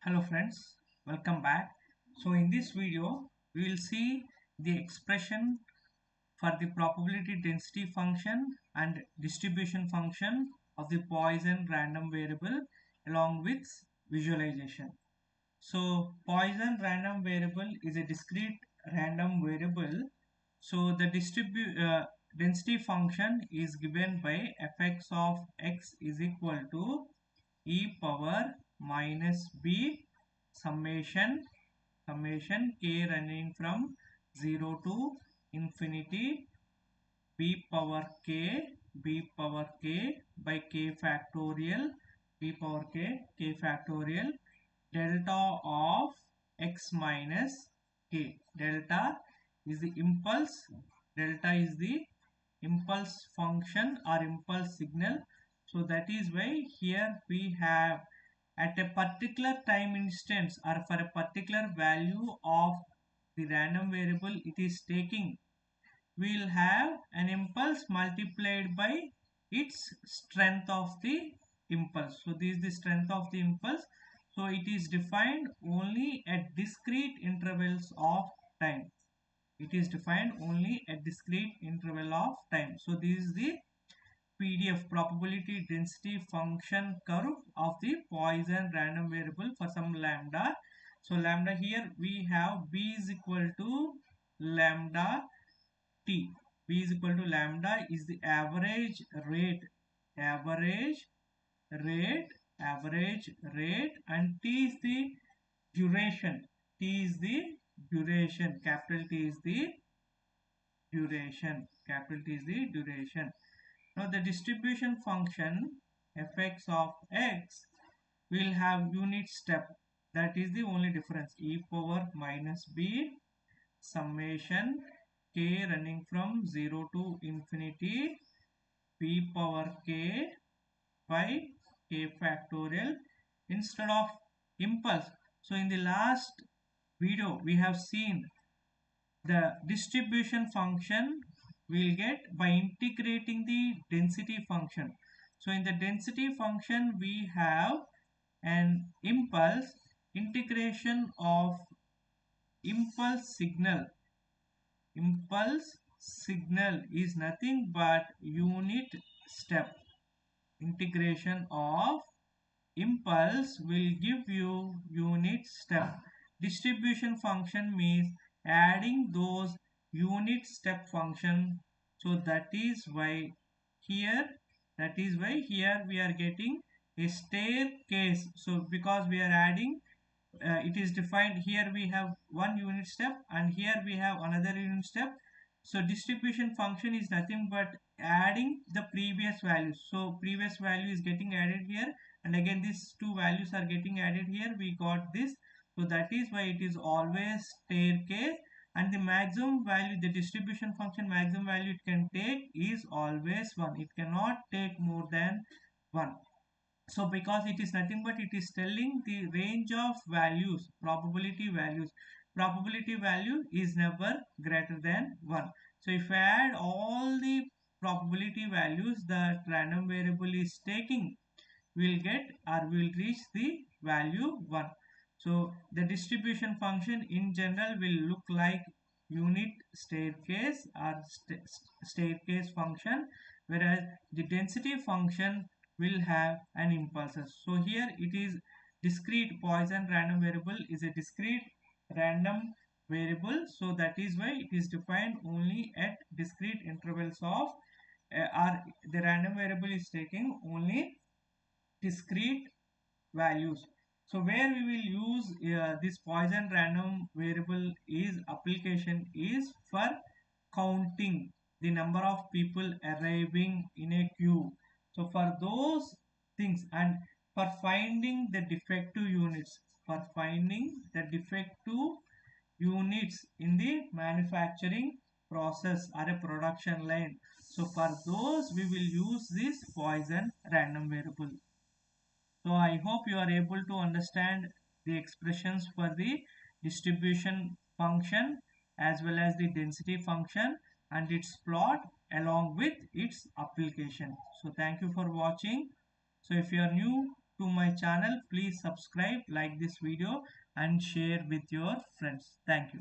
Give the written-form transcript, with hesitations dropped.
Hello friends, welcome back. So in this video we will see the expression for the probability density function and distribution function of the Poisson random variable along with visualization. So Poisson random variable is a discrete random variable. So the density function is given by fx of x is equal to e power minus b summation k running from 0 to infinity b power k by k factorial b power k factorial delta of x minus k. Delta is the impulse function or impulse signal. So that is why here we have at a particular time instance or for a particular value of the random variable it is taking, we will have an impulse multiplied by its strength of the impulse. So this is the strength of the impulse. So it is defined only at discrete intervals of time. It is defined only at discrete interval of time. So this is the PDF probability density function curve of the Poisson random variable for some lambda. So lambda here we have b is equal to lambda t. B is equal to lambda is the average rate, and t is the duration. Capital T is the duration. Now the distribution function fx of x will have unit step. That is the only difference. E power minus b summation k running from 0 to infinity p power k by k factorial instead of impulse. So in the last video we have seen the distribution function we'll get by integrating the density function. So in the density function we have an integration of impulse signal is nothing but unit step. Integration of impulse will give you unit step. Distribution function means adding those unit step function. So that is why here we are getting a staircase. So because we are adding, it is defined here we have one unit step and here we have another unit step. So distribution function is nothing but adding the previous values. So previous value is getting added here and again these two values are getting added here. We got this. So that is why it is always staircase, and the maximum value, the distribution function maximum value it can take is always 1. It cannot take more than 1. So because it is nothing but it is telling the range of values, probability value is never greater than 1. So if I add all the probability values that random variable is taking, we'll get or we'll reach the value 1. So the distribution function in general will look like unit staircase or staircase function, whereas the density function will have an impulses. So here it is discrete. Poisson random variable is a discrete random variable. So that is why it is defined only at discrete intervals of or the random variable is taking only discrete values. So where we will use this Poisson random variable is application is for counting the number of people arriving in a queue. So for those things and for finding the defective units, in the manufacturing process or a production line. So for those we will use this Poisson random variable. So I hope you are able to understand the expressions for the distribution function as well as the density function and its plot along with its application. So thank you for watching. So if you are new, to my channel, please subscribe, like this video and share with your friends. Thank you.